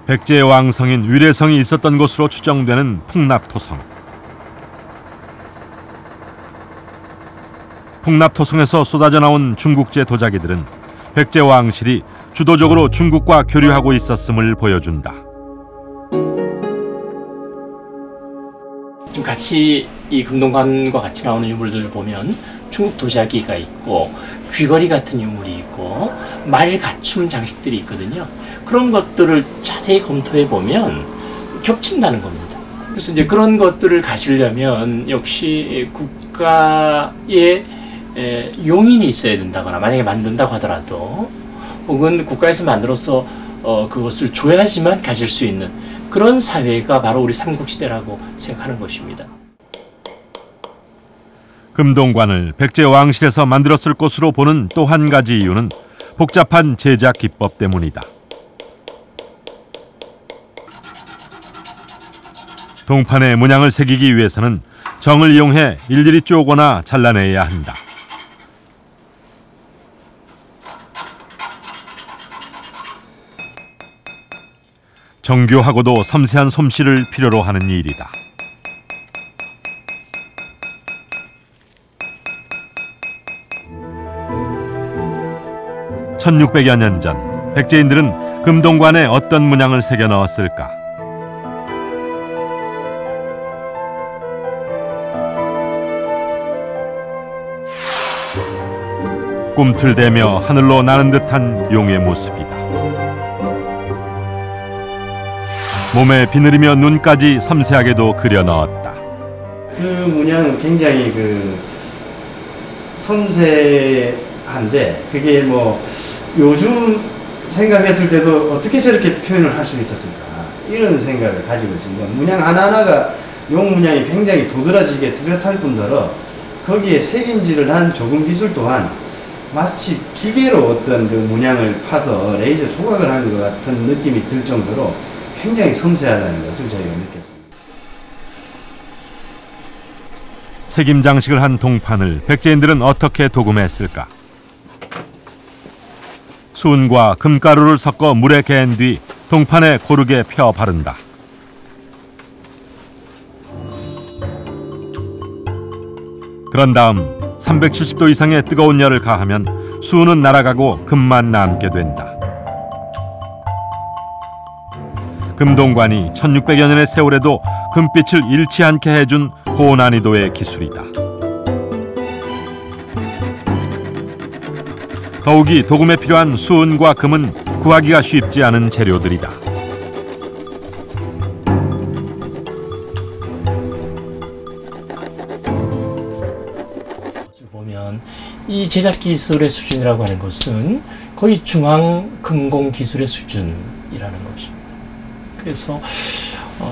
백제의 왕성인 위례성이 있었던 곳으로 추정되는 풍납토성. 풍납토성에서 쏟아져 나온 중국제 도자기들은 백제 왕실이 주도적으로 중국과 교류하고 있었음을 보여준다. 같이 이 금동관과 같이 나오는 유물들을 보면 중국 도자기가 있고 귀걸이 같은 유물이 있고 말 갖춤 장식들이 있거든요. 그런 것들을 자세히 검토해 보면 겹친다는 겁니다. 그래서 이제 그런 것들을 가지려면 역시 국가의 용인이 있어야 된다거나, 만약에 만든다고 하더라도 혹은 국가에서 만들어서 그것을 줘야지만 가질 수 있는 그런 사회가 바로 우리 삼국시대라고 생각하는 것입니다. 금동관을 백제 왕실에서 만들었을 것으로 보는 또 한 가지 이유는 복잡한 제작 기법 때문이다. 동판에 문양을 새기기 위해서는 정을 이용해 일일이 쪼거나 잘라내야 한다. 정교하고도 섬세한 솜씨를 필요로 하는 일이다. 1600여 년 전 백제인들은 금동관에 어떤 문양을 새겨 넣었을까? 꿈틀대며 하늘로 나는 듯한 용의 모습이다. 몸에 비늘이며 눈까지 섬세하게도 그려 넣었다. 그 문양은 굉장히 섬세한데 그게 뭐 요즘 생각했을 때도 어떻게 저렇게 표현을 할 수 있었을까 이런 생각을 가지고 있습니다. 문양 하나하나가 용 문양이 굉장히 도드라지게 뚜렷할 뿐더러 거기에 새김질을 한 조금 기술 또한 마치 기계로 어떤 그 문양을 파서 레이저 조각을 한 것 같은 느낌이 들 정도로 굉장히 섬세하다는 것을 저희가 느꼈습니다. 새김 장식을 한 동판을 백제인들은 어떻게 도금했을까? 순과 금가루를 섞어 물에 개은 뒤 동판에 고르게 펴 바른다. 그런 다음 370도 이상의 뜨거운 열을 가하면 수은 날아가고 금만 남게 된다. 금동관이 1600여 년의 세월에도 금빛을 잃지 않게 해준 고난이도의 기술이다. 더욱이 도금에 필요한 수은과 금은 구하기가 쉽지 않은 재료들이다. 보면 이 제작 기술의 수준이라고 하는 것은 거의 중앙 금공 기술의 수준이라는 것입니다. 그래서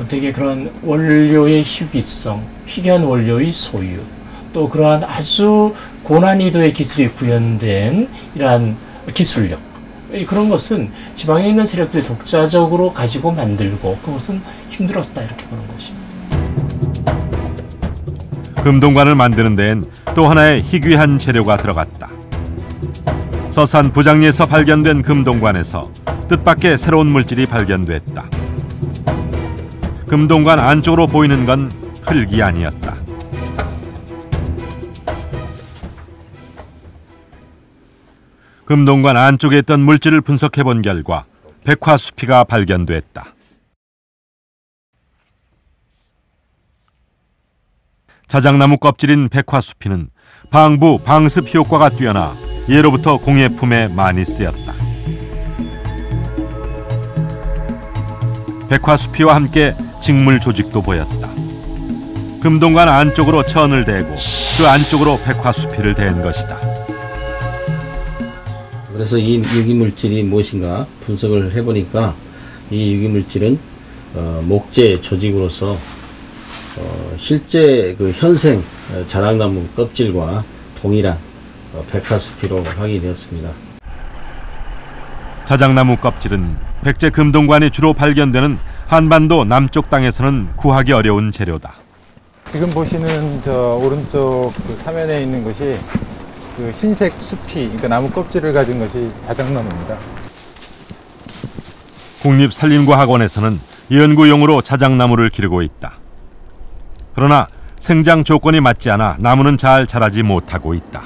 되게 그런 원료의 희귀성, 희귀한 원료의 소유, 또 그러한 아주 고난이도의 기술이 구현된 이러한 기술력, 그런 것은 지방에 있는 세력들이 독자적으로 가지고 만들고 그것은 힘들었다 이렇게 보는 것입니다. 금동관을 만드는 데엔 또 하나의 희귀한 재료가 들어갔다. 서산 부장리에서 발견된 금동관에서 뜻밖의 새로운 물질이 발견됐다. 금동관 안쪽으로 보이는 건 흙이 아니었다. 금동관 안쪽에 있던 물질을 분석해 본 결과 백화수피가 발견됐다. 자작나무 껍질인 백화수피는 방부, 방습 효과가 뛰어나 예로부터 공예품에 많이 쓰였다. 백화수피와 함께 직물 조직도 보였다. 금동관 안쪽으로 천을 대고 그 안쪽으로 백화수피를 댄 것이다. 그래서 이 유기물질이 무엇인가 분석을 해보니까 이 유기물질은 목재 조직으로서 실제 그 현생 자작나무 껍질과 동일한 백화수피로 확인되었습니다. 자작나무 껍질은 백제 금동관이 주로 발견되는 한반도 남쪽 땅에서는 구하기 어려운 재료다. 지금 보시는 저 오른쪽 그 사면에 있는 것이 그 흰색 수피, 그러니까 나무 껍질을 가진 것이 자작나무입니다. 국립산림과학원에서는 연구용으로 자작나무를 기르고 있다. 그러나 생장 조건이 맞지 않아 나무는 잘 자라지 못하고 있다.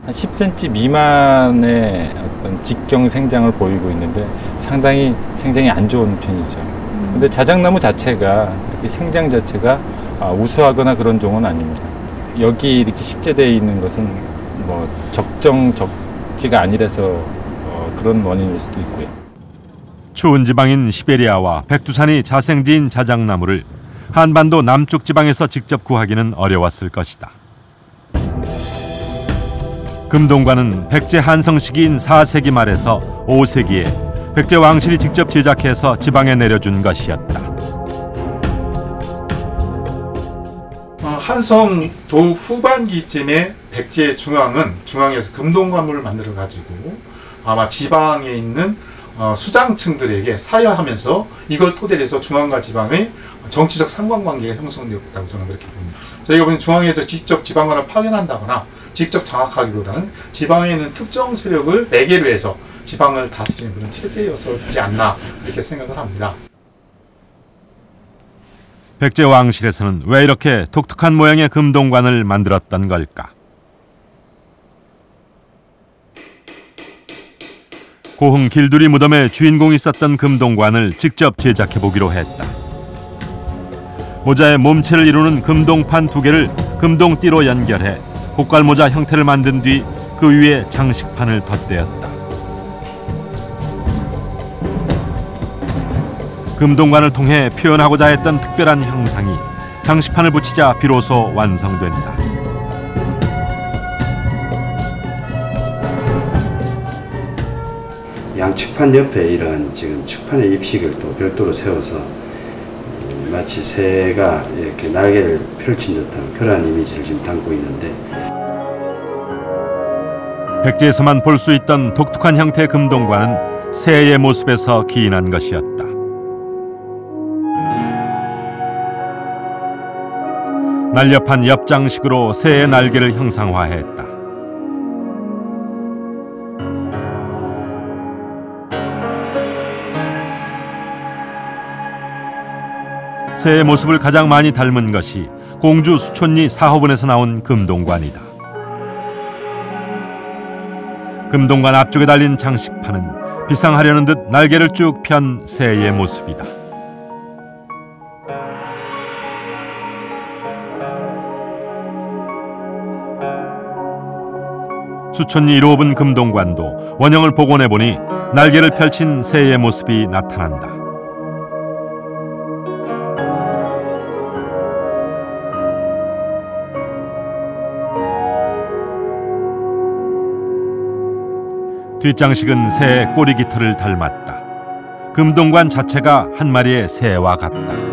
한 10cm 미만의 어떤 직경 생장을 보이고 있는데 상당히 생장이 안 좋은 편이죠. 근데 자작나무 자체가 이렇게 생장 자체가 우수하거나 그런 종은 아닙니다. 여기 이렇게 식재되어 있는 것은 뭐 적지가 아니라서 그런 원인일 수도 있고요. 추운 지방인 시베리아와 백두산이 자생지인 자작나무를 한반도 남쪽 지방에서 직접 구하기는 어려웠을 것이다. 금동관은 백제 한성 시기인 4세기 말에서 5세기에 백제 왕실이 직접 제작해서 지방에 내려준 것이었다. 한성 도읍 후반기쯤에 백제 중앙에서 금동관물을 만들어 가지고 아마 지방에 있는 수장층들에게 사여하면서 이걸 토대로 해서 중앙과 지방의 정치적 상관관계가 형성되었다고 저는 그렇게 봅니다. 저희가 보면 중앙에서 직접 지방관을 파견한다거나 직접 장악하기보다는 지방에 있는 특정 세력을 매개로 해서 지방을 다스리는 그런 체제였었지 않나 이렇게 생각을 합니다. 백제 왕실에서는 왜 이렇게 독특한 모양의 금동관을 만들었던 걸까? 고흥 길두리 무덤의 주인공이 썼던 금동관을 직접 제작해 보기로 했다. 모자의 몸체를 이루는 금동판 2개를 금동띠로 연결해 고깔모자 형태를 만든 뒤 그 위에 장식판을 덧대었다. 금동관을 통해 표현하고자 했던 특별한 형상이 장식판을 붙이자 비로소 완성된다. 양측판 옆에 이러한 지금 측판의 입식을 또 별도로 세워서 마치 새가 이렇게 날개를 펼친 듯한 그러한 이미지를 지금 담고 있는데, 백제에서만 볼 수 있던 독특한 형태의 금동관은 새의 모습에서 기인한 것이었다. 날렵한 엽장식으로 새의 날개를 형상화했다. 새의 모습을 가장 많이 닮은 것이 공주 수촌리 사호분에서 나온 금동관이다. 금동관 앞쪽에 달린 장식판은 비상하려는 듯 날개를 쭉 편 새의 모습이다. 수촌리 1호분 금동관도 원형을 복원해보니 날개를 펼친 새의 모습이 나타난다. 뒷장식은 새의 꼬리 깃털을 닮았다. 금동관 자체가 한 마리의 새와 같다.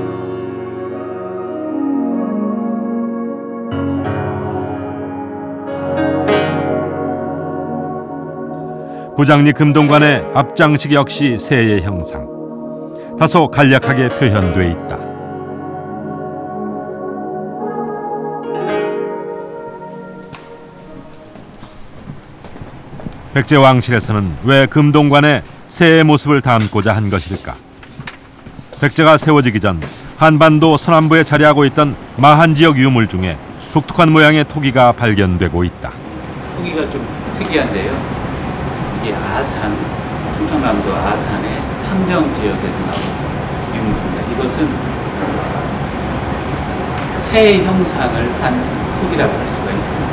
부장리 금동관의 앞장식 역시 새의 형상. 다소 간략하게 표현돼 있다. 백제 왕실에서는 왜 금동관에 새의 모습을 담고자 한 것일까? 백제가 세워지기 전 한반도 서남부에 자리하고 있던 마한 지역 유물 중에 독특한 모양의 토기가 발견되고 있다. 토기가 좀 특이한데요. 이게 아산, 충청남도 아산의 탐정 지역에서 나온 유물입니다. 이것은 새의 형상을 한 토기라고 할 수가 있습니다.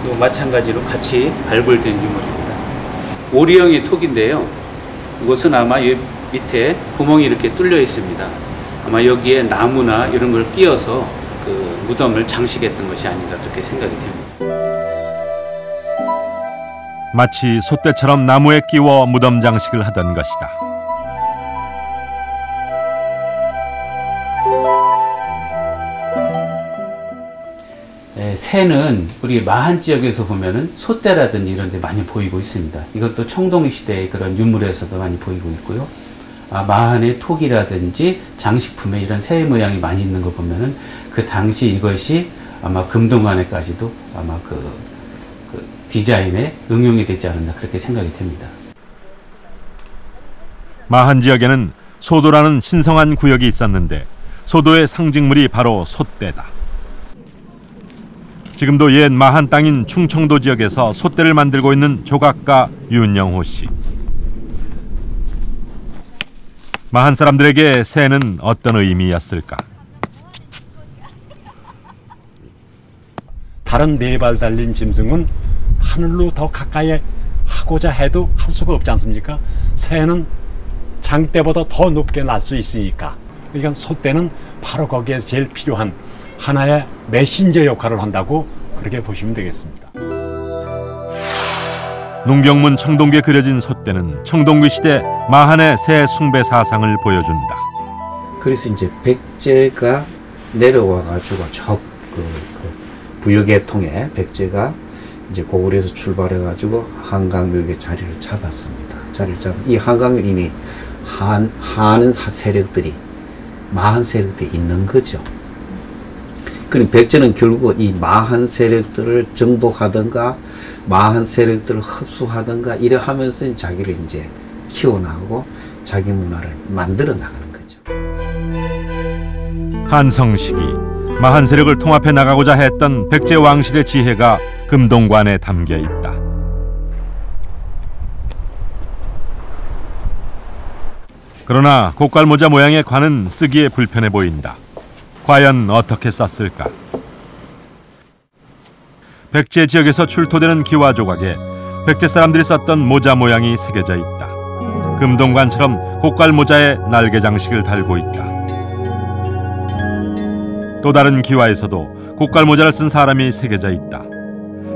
또 마찬가지로 같이 발굴된 유물입니다. 오리형의 톡인데요. 이것은 아마 이 밑에 구멍이 이렇게 뚫려 있습니다. 아마 여기에 나무나 이런 걸 끼워서 그 무덤을 장식했던 것이 아닌가 그렇게 생각이 됩니다. 마치 솥대처럼 나무에 끼워 무덤 장식을 하던 것이다. 새는 우리 마한 지역에서 보면은 솥대라든지 이런 데 많이 보이고 있습니다. 이것도 청동시대의 그런 유물에서도 많이 보이고 있고요. 마한의 톡이라든지 장식품에 이런 새 모양이 많이 있는 거 보면은 그 당시 이것이 아마 금동관에까지도 아마 그 그 디자인에 응용이 되지 않았나 그렇게 생각이 됩니다. 마한 지역에는 소도라는 신성한 구역이 있었는데 소도의 상징물이 바로 솥대다. 지금도 옛 마한 땅인 충청도 지역에서 솥대를 만들고 있는 조각가 윤영호 씨. 마한 사람들에게 새는 어떤 의미였을까? 다른 네 발 달린 짐승은 하늘로 더 가까이 하고자 해도 할 수가 없지 않습니까? 새는 장대보다 더 높게 날 수 있으니까. 그러니까 솥대는 바로 거기에 제일 필요한 하나의 메신저 역할을 한다고 그렇게 보시면 되겠습니다. 농경문 청동기에 그려진 솥대는 청동기 시대 마한의 새 숭배 사상을 보여준다. 그래서 이제 백제가 내려와 가지고 부여계 통해 백제가 이제 고구려에서 출발해 가지고 한강역에 자리를 잡았습니다. 이 한강에 이미 하는 세력들이 마한 세력들이 있는 거죠. 그럼 백제는 결국 이 마한 세력들을 정복하든가 마한 세력들을 흡수하든가 이래 하면서 자기를 이제 키워나가고 자기 문화를 만들어 나가는 거죠. 한성 시기 마한 세력을 통합해 나가고자 했던 백제 왕실의 지혜가 금동관에 담겨 있다. 그러나 고깔모자 모양의 관은 쓰기에 불편해 보인다. 과연 어떻게 썼을까? 백제 지역에서 출토되는 기와 조각에 백제 사람들이 썼던 모자 모양이 새겨져 있다. 금동관처럼 고깔모자에 날개 장식을 달고 있다. 또 다른 기와에서도 고깔모자를 쓴 사람이 새겨져 있다.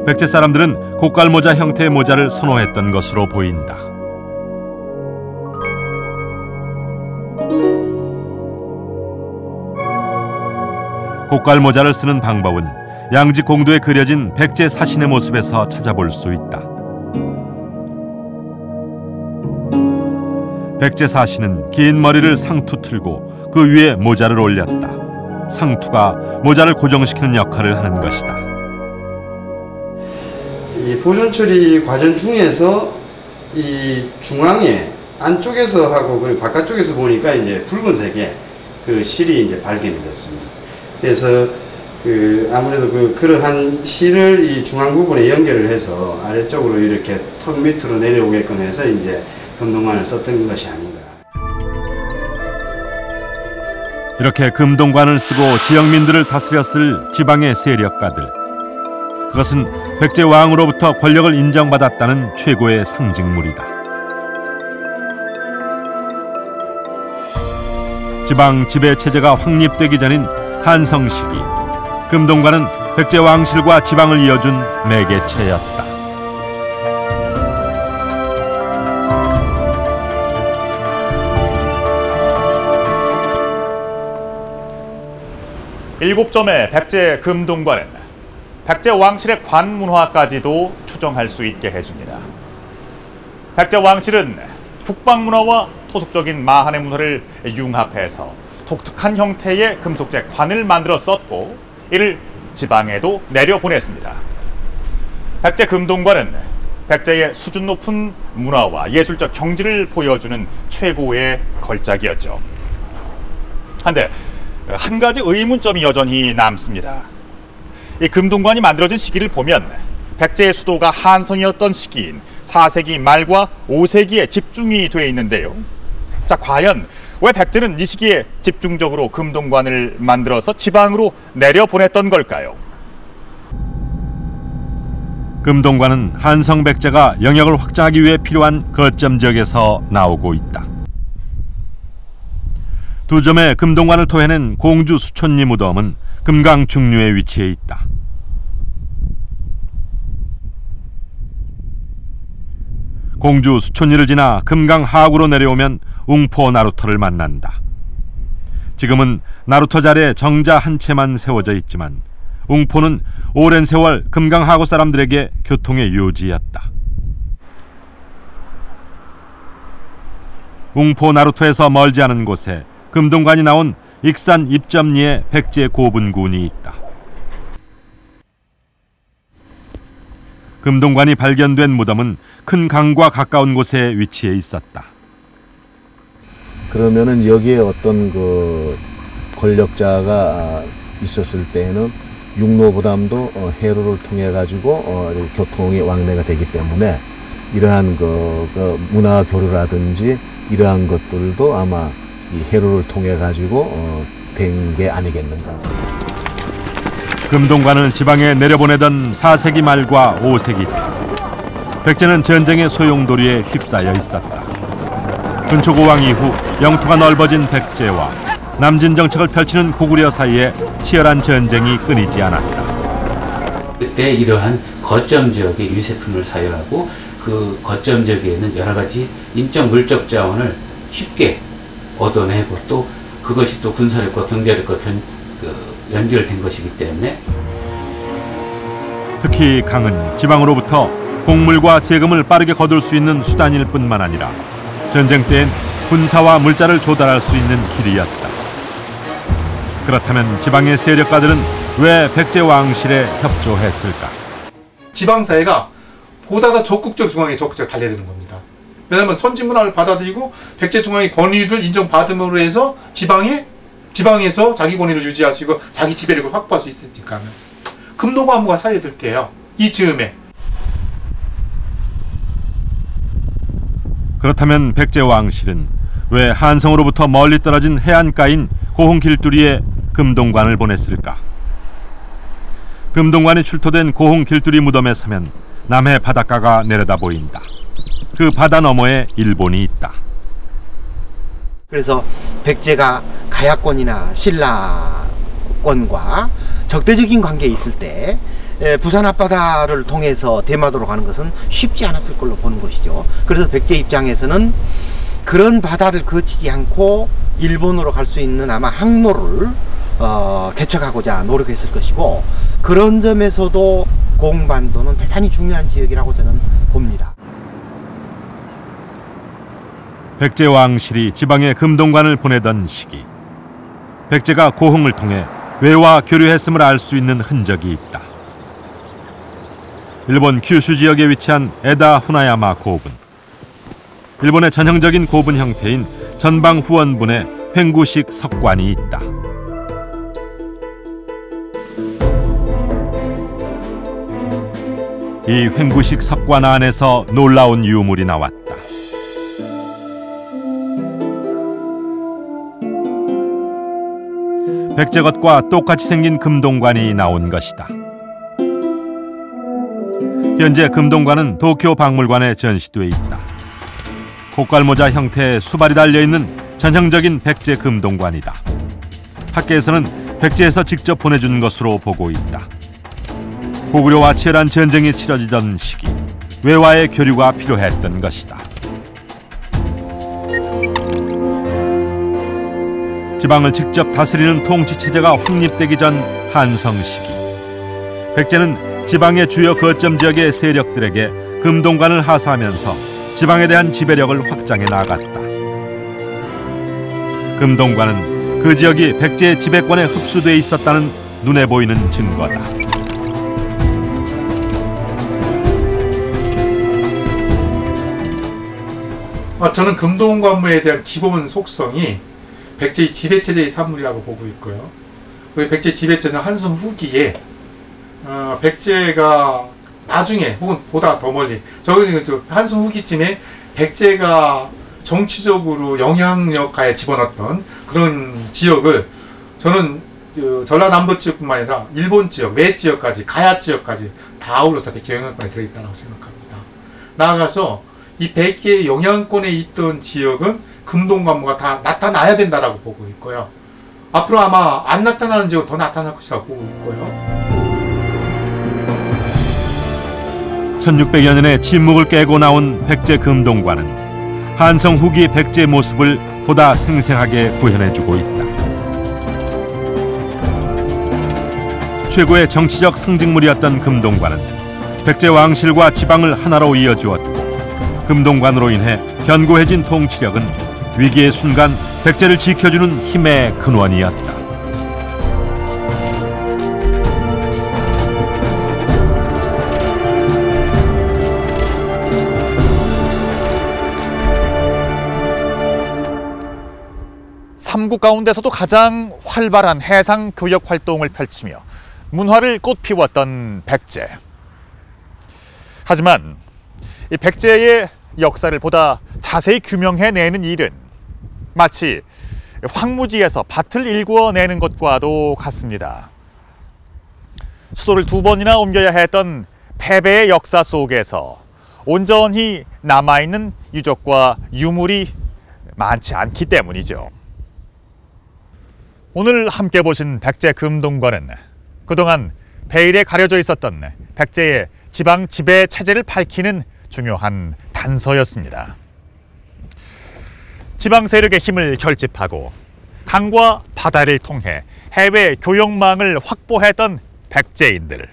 백제 사람들은 고깔모자 형태의 모자를 선호했던 것으로 보인다. 고깔모자를 쓰는 방법은 양지 공도에 그려진 백제 사신의 모습에서 찾아볼 수 있다. 백제 사신은 긴 머리를 상투 틀고 그 위에 모자를 올렸다. 상투가 모자를 고정시키는 역할을 하는 것이다. 이 보존 처리 과정 중에서 이 중앙에 안쪽에서 하고 그리고 바깥쪽에서 보니까 이제 붉은색의 그 실이 이제 발견이 됐습니다. 그래서 아무래도 그러한 실을 이 중앙 부분에 연결을 해서 아래쪽으로 이렇게 턱 밑으로 내려오게끔 해서 이제 금동관을 썼던 것이 아닌가. 이렇게 금동관을 쓰고 지역민들을 다스렸을 지방의 세력가들. 그것은 백제 왕으로부터 권력을 인정받았다는 최고의 상징물이다. 지방 지배 체제가 확립되기 전인 한성 시기, 금동관은 백제 왕실과 지방을 이어준 매개체였다. 일곱 점의 백제 금동관은 백제 왕실의 관 문화까지도 추정할 수 있게 해줍니다. 백제 왕실은 북방 문화와 토속적인 마한의 문화를 융합해서 독특한 형태의 금속재 관을 만들어 썼고 이를 지방에도 내려보냈습니다. 백제 금동관은 백제의 수준 높은 문화와 예술적 경지를 보여주는 최고의 걸작이었죠. 한데 한 가지 의문점이 여전히 남습니다. 이 금동관이 만들어진 시기를 보면 백제의 수도가 한성이었던 시기인 4세기 말과 5세기에 집중이 되어 있는데요. 자, 과연 왜 백제는 이 시기에 집중적으로 금동관을 만들어서 지방으로 내려보냈던 걸까요? 금동관은 한성 백제가 영역을 확장하기 위해 필요한 거점 지역에서 나오고 있다. 두 점의 금동관을 토해낸 공주 수촌리 무덤은 금강 중류에 위치해 있다. 공주 수촌리를 지나 금강 하구로 내려오면 웅포 나루터를 만난다. 지금은 나루터 자리에 정자 한 채만 세워져 있지만 웅포는 오랜 세월 금강 하구 사람들에게 교통의 요지였다. 웅포 나루터에서 멀지 않은 곳에 금동관이 나온 익산 입점리에 백제 고분군이 있다. 금동관이 발견된 무덤은 큰 강과 가까운 곳에 위치해 있었다. 그러면은 여기에 어떤 그 권력자가 있었을 때에는 육로부담도 해로를 통해 가지고 교통이 왕래가 되기 때문에 이러한 그 문화 교류라든지 이러한 것들도 아마 이 해로를 통해 가지고 된 게 아니겠는가. 금동관을 지방에 내려보내던 4세기 말과 5세기 때 백제는 전쟁의 소용돌이에 휩싸여 있었다. 근초고왕 이후 영토가 넓어진 백제와 남진 정책을 펼치는 고구려 사이에 치열한 전쟁이 끊이지 않았다. 그때 이러한 거점 지역의 유세품을 사유하고 그 거점 지역에는 여러 가지 인적 물적 자원을 쉽게 얻어내고 또 그것이 또 군사력과 경제력과 연결된 것이기 때문에 특히 강은 지방으로부터 곡물과 세금을 빠르게 거둘 수 있는 수단일 뿐만 아니라 전쟁 때엔 군사와 물자를 조달할 수 있는 길이었다. 그렇다면 지방의 세력가들은 왜 백제 왕실에 협조했을까? 지방사회가 보다 더 적극적 중앙에 적극적으로 달려야 되는 겁니다. 왜냐하면 선진 문화를 받아들이고 백제 중앙의 권위를 인정받음으로 해서 지방에서 자기 권위를 유지할 수 있고 자기 지배력을 확보할 수 있으니까는 금동관무가 사유될 때요. 이 즈음에. 그렇다면 백제 왕실은 왜 한성으로부터 멀리 떨어진 해안가인 고흥길두리에 금동관을 보냈을까? 금동관이 출토된 고흥길두리 무덤에 서면 남해 바닷가가 내려다 보인다. 그 바다 너머에 일본이 있다. 그래서 백제가 가야권이나 신라권과 적대적인 관계에 있을 때 부산 앞바다를 통해서 대마도로 가는 것은 쉽지 않았을 걸로 보는 것이죠. 그래서 백제 입장에서는 그런 바다를 거치지 않고 일본으로 갈 수 있는 아마 항로를 개척하고자 노력했을 것이고, 그런 점에서도 고흥반도는 대단히 중요한 지역이라고 저는 봅니다. 백제 왕실이 지방에 금동관을 보내던 시기, 백제가 고흥을 통해 외와 교류했음을 알 수 있는 흔적이 있다. 일본 큐슈 지역에 위치한 에다 후나야마 고분. 일본의 전형적인 고분 형태인 전방 후원분의 횡구식 석관이 있다. 이 횡구식 석관 안에서 놀라운 유물이 나왔다. 백제것과 똑같이 생긴 금동관이 나온 것이다. 현재 금동관은 도쿄 박물관에 전시돼 있다. 고깔모자 형태의 수발이 달려있는 전형적인 백제 금동관이다. 학계에서는 백제에서 직접 보내준 것으로 보고 있다. 고구려와 치열한 전쟁이 치러지던 시기, 외와의 교류가 필요했던 것이다. 지방을 직접 다스리는 통치체제가 확립되기 전 한성 시기, 백제는 지방의 주요 거점 지역의 세력들에게 금동관을 하사하면서 지방에 대한 지배력을 확장해 나갔다. 금동관은 그 지역이 백제의 지배권에 흡수돼 있었다는 눈에 보이는 증거다. 저는 금동관무에 대한 기본 속성이 백제의 지배체제의 산물이라고 보고 있고요. 그리고 백제 지배체제는 한순 후기에 백제가 나중에 혹은 보다 더 멀리 한순 후기쯤에 백제가 정치적으로 영향력하에 집어넣었던 그런 지역을 저는 전라남도 지역뿐만 아니라 일본 지역, 외 지역까지, 가야 지역까지 다 아우러서 백제 영향권에 들어있다고 생각합니다. 나아가서 이 백제의 영향권에 있던 지역은 금동관무가 다 나타나야 된다라고 보고 있고요. 앞으로 아마 안 나타나는 지역은 더 나타날 것이라고 보고 있고요. 1600여 년의 침묵을 깨고 나온 백제 금동관은 한성 후기 백제의 모습을 보다 생생하게 구현해주고 있다. 최고의 정치적 상징물이었던 금동관은 백제 왕실과 지방을 하나로 이어주었고, 금동관으로 인해 견고해진 통치력은 위기의 순간 백제를 지켜주는 힘의 근원이었다. 삼국 가운데서도 가장 활발한 해상 교역 활동을 펼치며 문화를 꽃피웠던 백제. 하지만 이 백제의 역사를 보다 자세히 규명해내는 일은 마치 황무지에서 밭을 일구어내는 것과도 같습니다. 수도를 2번이나 옮겨야 했던 패배의 역사 속에서 온전히 남아있는 유적과 유물이 많지 않기 때문이죠. 오늘 함께 보신 백제 금동관은 그동안 베일에 가려져 있었던 백제의 지방 지배 체제를 밝히는 중요한 단서였습니다. 지방 세력의 힘을 결집하고 강과 바다를 통해 해외 교역망을 확보했던 백제인들.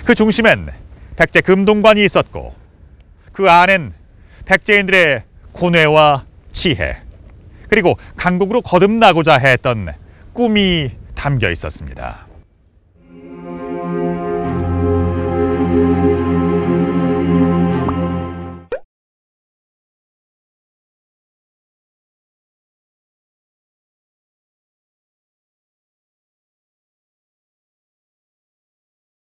그 중심엔 백제 금동관이 있었고 그 안엔 백제인들의 고뇌와 지혜, 그리고 강국으로 거듭나고자 했던 꿈이 담겨 있었습니다.